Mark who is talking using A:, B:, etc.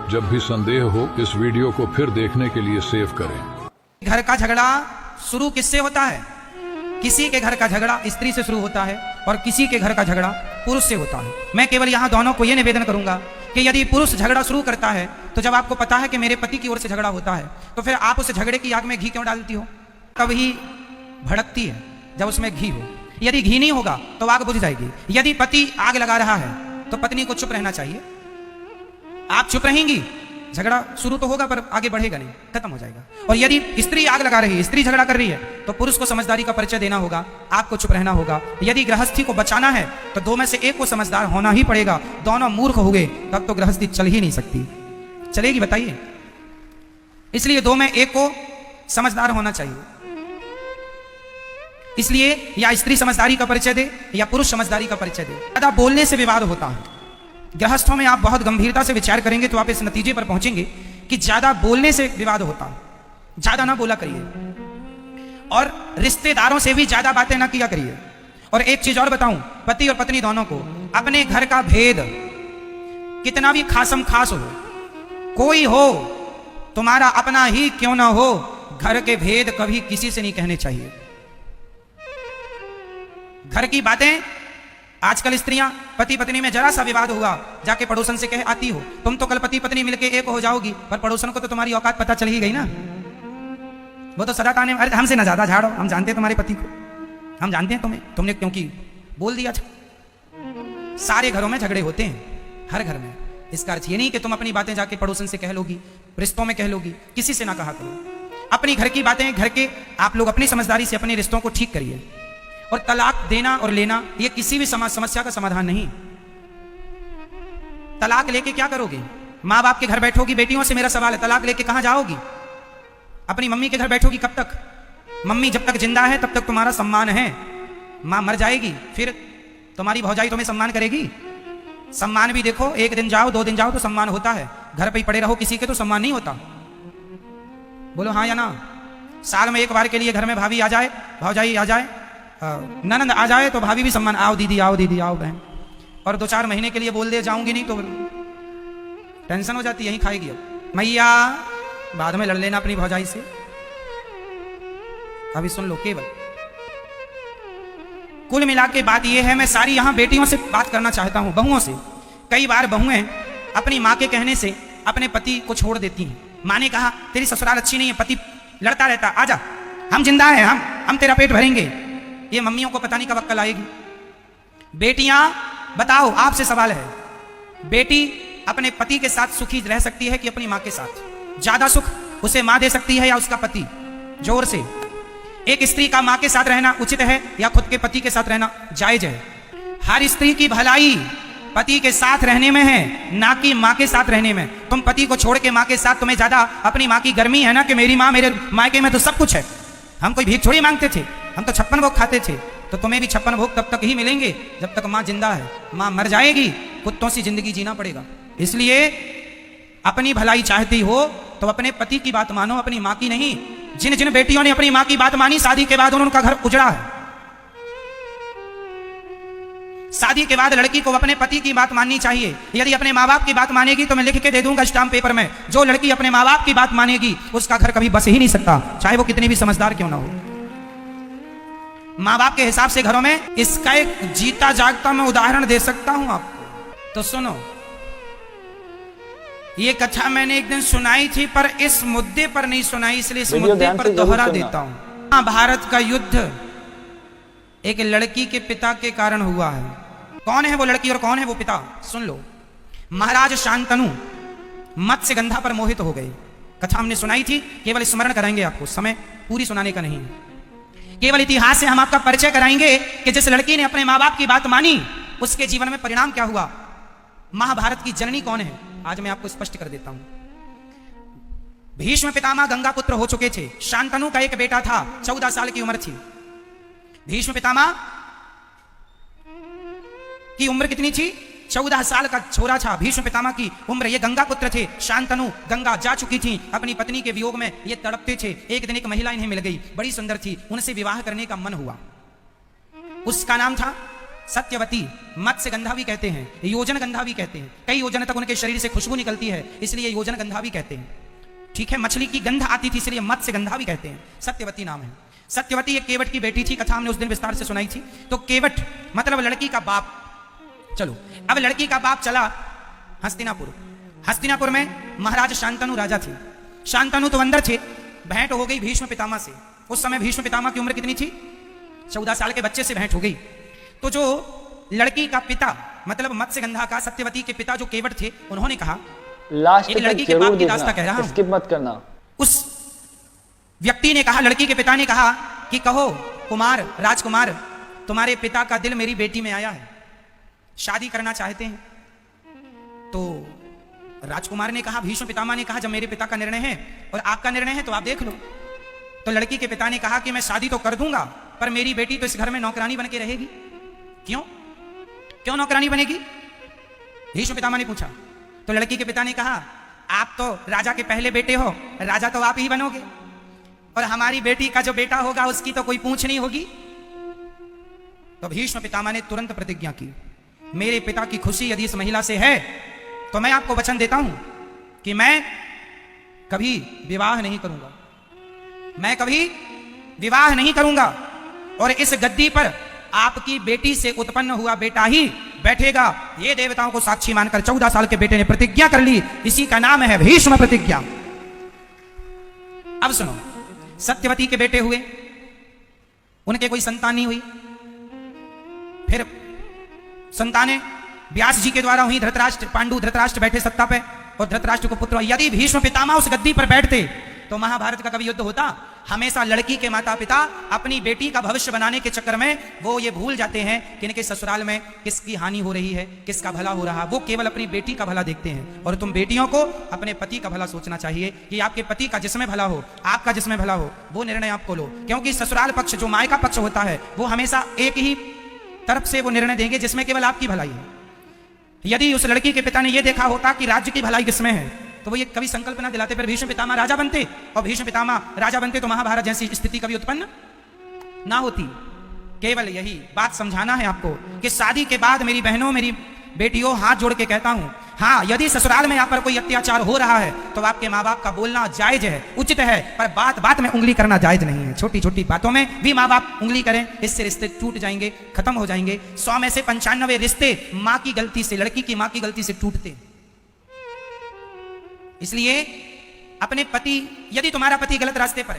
A: जब भी संदेह हो इस वीडियो को फिर देखने के लिए सेव करें।
B: घर का झगड़ा शुरू किससे होता है? किसी के घर का झगड़ा स्त्री से शुरू होता है और किसी के घर का झगड़ा पुरुष से होता है। मैं केवल यहाँ दोनों को यह निवेदन करूंगा कि यदि पुरुष झगड़ा शुरू करता है तो जब आपको पता है कि मेरे पति की ओर से झगड़ा होता है तो फिर आप उस झगड़े की आग में घी क्यों डालती हो? तब ही भड़कती है जब उसमें घी हो। यदि घी नहीं होगा तो आग बुझ जाएगी। यदि पति आग लगा रहा है तो पत्नी को चुप रहना चाहिए। आप चुप रहेंगी, झगड़ा शुरू तो होगा पर आगे बढ़ेगा नहीं, खत्म हो जाएगा। और यदि स्त्री आग लगा रही है, स्त्री झगड़ा कर रही है, तो पुरुष को समझदारी का परिचय देना होगा, आपको चुप रहना होगा। यदि गृहस्थी को बचाना है तो दो में से एक को समझदार होना ही पड़ेगा। दोनों मूर्ख हो गए तब तो गृहस्थी चल ही नहीं सकती। चलेगी बताइए? इसलिए दो में एक को समझदार होना चाहिए। इसलिए या स्त्री समझदारी का परिचय दे या पुरुष समझदारी का परिचय दे। ज्यादा बोलने से विवाद होता है। गृहस्थों में आप बहुत गंभीरता से विचार करेंगे तो आप इस नतीजे पर पहुंचेंगे कि ज्यादा बोलने से विवाद होता है। ज्यादा ना बोला करिए और रिश्तेदारों से भी ज्यादा बातें ना किया करिए। और एक चीज और बताऊं, पति और पत्नी दोनों को अपने घर का भेद कितना भी खासम खास हो, कोई हो तुम्हारा अपना ही क्यों ना हो, घर के भेद कभी किसी से नहीं कहने चाहिए। घर की बातें, आजकल स्त्रियां पति पत्नी में जरा सा विवाद हुआ जाके पड़ोसन से कह आती हो, तुम तो कल पति पत्नी मिलके एक हो जाओगी, पर पड़ोसन को तो तुम्हारी औकात पता चल ही गई ना। वो तो सदा ताने, अरे हमसे ना ज्यादा झाड़ो, हम जानते हैं तुम्हारे पति को, हम जानते हैं तुम्हें, तुमने क्योंकि बोल दिया था। सारे घरों में झगड़े होते हैं, हर घर में। इसका अर्थ ये नहीं कि तुम अपनी बातें जाके पड़ोसन से कह लोगी, रिश्तों में कह लोगी, किसी से ना कहा करो। अपनी घर की बातें घर के आप लोग अपनी समझदारी से अपने रिश्तों को ठीक करिए। और तलाक देना और लेना ये किसी भी समस्या का समाधान नहीं। तलाक लेके क्या करोगे? माँ बाप के घर बैठोगी, बेटियों से मेरा सवाल है, तलाक लेके कहां जाओगी? अपनी मम्मी के घर बैठोगी कब तक? मम्मी जब तक जिंदा है तब तक तुम्हारा सम्मान है। माँ मर जाएगी फिर तुम्हारी भौजाई तुम्हें सम्मान करेगी? सम्मान भी देखो, एक दिन जाओ 2 दिन जाओ तो सम्मान होता है, घर पे ही पड़े रहो किसी के तो सम्मान नहीं होता। बोलो हाँ या ना? साल में एक बार के लिए घर में भाभी आ जाए, भौजाई आ जाए, ननंद आ जाए तो भाभी भी सम्मान, आओ दीदी आओ दीदी आओ बहन। और 2-4 महीने के लिए बोल दे जाऊंगी नहीं तो टेंशन हो जाती, यहीं खाएगी। अब मैया बाद में लड़ लेना अपनी भौजाई से। अभी सुन लो, केवल कुल मिला के बात यह है, मैं सारी यहां बेटियों से बात करना चाहता हूं, बहुओं से। कई बार बहुएं अपनी मां के कहने से अपने पति को छोड़ देती हैं। मां ने कहा तेरी ससुराल अच्छी नहीं है, पति लड़ता रहता, आजा हम जिंदा हैं, हम तेरा पेट भरेंगे। ये मम्मियों को पता नहीं कब अक्ल आएगी। बेटियां बताओ, आपसे सवाल है, बेटी अपने पति के साथ सुखी रह सकती है कि अपनी मां के साथ? ज्यादा सुख उसे मां दे सकती है या उसका पति? जोर से। एक स्त्री का मां के साथ रहना उचित है या खुद के पति के साथ रहना जायज है? हर स्त्री की भलाई पति के साथ रहने में है, ना कि मां के साथ रहने में। तुम पति को छोड़ के मां के साथ, तुम्हें ज्यादा अपनी मां की गर्मी है ना कि मेरी मां, मेरे मायके में तो सब कुछ है, हम कोई भीख थोड़ी मांगते थे, हम तो 56 भोग खाते थे। तो तुम्हें भी 56 भोग तब तक ही मिलेंगे जब तक मां जिंदा है। मां मर जाएगी, कुत्तों सी जिंदगी जीना पड़ेगा। इसलिए अपनी भलाई चाहती हो तो अपने पति की बात मानो, अपनी मां की नहीं। जिन जिन बेटियों ने अपनी मां की बात मानी, शादी के बाद उनका घर उजड़ा है। शादी के बाद लड़की को अपने पति की बात माननी चाहिए। यदि अपने माँ बाप की बात मानेगी तो मैं लिख के दे दूंगा स्टाम्प पेपर में, जो लड़की अपने माँ बाप की बात मानेगी उसका घर कभी बस ही नहीं सकता, चाहे वो कितनी भी समझदार क्यों ना हो। माँ बाप के हिसाब से घरों में, इसका एक जीता जागता मैं उदाहरण दे सकता हूं आपको। तो सुनो, ये कथा मैंने एक दिन सुनाई थी पर इस मुद्दे पर नहीं सुनाई, इसलिए इस मुद्दे पर दोहरा देता हूं। भारत का युद्ध एक लड़की के पिता के कारण हुआ है। कौन है वो लड़की और कौन है वो पिता? सुन लो। महाराज शांतनु मत्स्यगंधा पर मोहित हो गए। कथा हमने सुनाई थी, केवल स्मरण कराएंगे आपको, समय पूरी सुनाने का नहीं है। केवल इतिहास से हम आपका परिचय कराएंगे कि जिस लड़की ने अपने माँ बाप की बात मानी उसके जीवन में परिणाम क्या हुआ। महाभारत की जननी कौन है आज मैं आपको स्पष्ट कर देता हूं। भीष्म पितामह गंगा पुत्र हो चुके थे। शांतनु का एक बेटा था, 14 साल की उम्र थी। भीष्म पितामह की उम्र कितनी थी? 14 साल का छोरा था भीष्म पितामह की उम्र। ये गंगा पुत्र थे। शांतनु गंगा जा चुकी थी, अपनी पत्नी के वियोग में ये तड़पते थे। एक दिन एक महिला इन्हें मिल गई, बड़ी सुंदर थी, उनसे विवाह करने का मन हुआ। उसका नाम था सत्यवती, मत्स्य गंधा भी कहते हैं, योजन गंधा भी कहते हैं, कई योजन तक उनके शरीर से खुशबू निकलती है, इसलिए योजन गंधा भी कहते हैं। ठीक है, मछली की गंध आती थी इसलिए मत्स्य गंधा भी कहते हैं। सत्यवती नाम है। सत्यवती एक केवट की बेटी थी, कथा हमने उस दिन विस्तार से सुनाई थी। तो केवट मतलब लड़की का बाप। चलो, अब लड़की का बाप चला हस्तिनापुर। हस्तिनापुर में महाराज शांतनु राजा थे। शांतनु तो अंदर थे, भेंट हो गई भीष्म पितामह से। उस समय भीष्म पितामह की उम्र कितनी थी? 14 साल के बच्चे से भेंट हो गई। तो जो लड़की का पिता मतलब मत्स्यगंधा का, सत्यवती के पिता जो केवट थे, उन्होंने कहा,
C: लास्ट
B: एक लड़की के बाप की दास्तां कह रहा हूं,
C: स्किप मत करना।
B: उस व्यक्ति ने कहा, लड़की के पिता ने कहा कि कहो कुमार, राजकुमार, तुम्हारे पिता का दिल मेरी बेटी में आया है, शादी करना चाहते हैं। तो राजकुमार ने कहा, भीष्म पितामह ने कहा, जब मेरे पिता का निर्णय है और आपका निर्णय है तो आप देख लो। तो लड़की के पिता ने कहा कि मैं शादी तो कर दूंगा, पर मेरी बेटी तो इस घर में नौकरानी बन के रहेगी। क्यों क्यों नौकरानी बनेगी? भीष्म पितामह ने पूछा। तो लड़की के पिता ने कहा, आप तो राजा के पहले बेटे हो, राजा तो आप ही बनोगे, और हमारी बेटी का जो बेटा होगा उसकी तो कोई पूछ नहीं होगी। तो भीष्म पितामह ने तुरंत प्रतिज्ञा की, मेरे पिता की खुशी यदि इस महिला से है तो मैं आपको वचन देता हूं कि मैं कभी विवाह नहीं करूंगा, मैं कभी विवाह नहीं करूंगा, और इस गद्दी पर आपकी बेटी से उत्पन्न हुआ बेटा ही बैठेगा। ये देवताओं को साक्षी मानकर 14 साल के बेटे ने प्रतिज्ञा कर ली। इसी का नाम है भीष्म प्रतिज्ञा। अब सुनो, सत्यवती के बेटे हुए, उनके कोई संतान नहीं हुई। फिर संतानें व्यास जी के द्वारा हुई। धृतराष्ट्र, पांडु धृतराष्ट्र बैठे सत्ता पे और धृतराष्ट्र को पुत्र। यदि भीष्म पितामह उस गद्दी पर बैठते तो महाभारत का कभी युद्ध होता? हमेशा लड़की के माता पिता अपनी बेटी का भविष्य बनाने के चक्कर में वो ये भूल जाते हैं कि इनके ससुराल में किसकी हानि हो रही है, किसका भला हो रहा है। वो केवल अपनी बेटी का भला देखते हैं। और तुम बेटियों को अपने पति का भला सोचना चाहिए कि आपके पति का जिसमें भला हो, आपका जिसमें भला हो, वो निर्णय आपको लो। क्योंकि ससुराल पक्ष जो मायका पक्ष होता है वो हमेशा एक ही तरफ से वो निर्णय देंगे जिसमें केवल आपकी भलाई है। यदि उस लड़की के पिता ने यह देखा होता कि राज्य की भलाई किसमें है तो वो ये कभी संकल्प ना दिलाते, फिर भीष्म पितामह राजा बनते, और भीष्म पितामह राजा बनते तो महाभारत जैसी स्थिति कभी उत्पन्न ना होती। केवल यही बात समझाना है आपको कि शादी के बाद मेरी बहनों, मेरी बेटियों, हाथ जोड़ के कहता हूं, हाँ, यदि ससुराल में यहाँ पर कोई अत्याचार हो रहा है तो आपके माँ बाप का बोलना जायज है, उचित है, पर बात बात में उंगली करना जायज नहीं है। छोटी छोटी बातों में भी माँ बाप उंगली करें, इससे रिश्ते टूट जाएंगे, खत्म हो जाएंगे। 100 में से 95 रिश्ते माँ की गलती से, लड़की की माँ की गलती से टूटते। इसलिए अपने पति, यदि तुम्हारा पति गलत रास्ते पर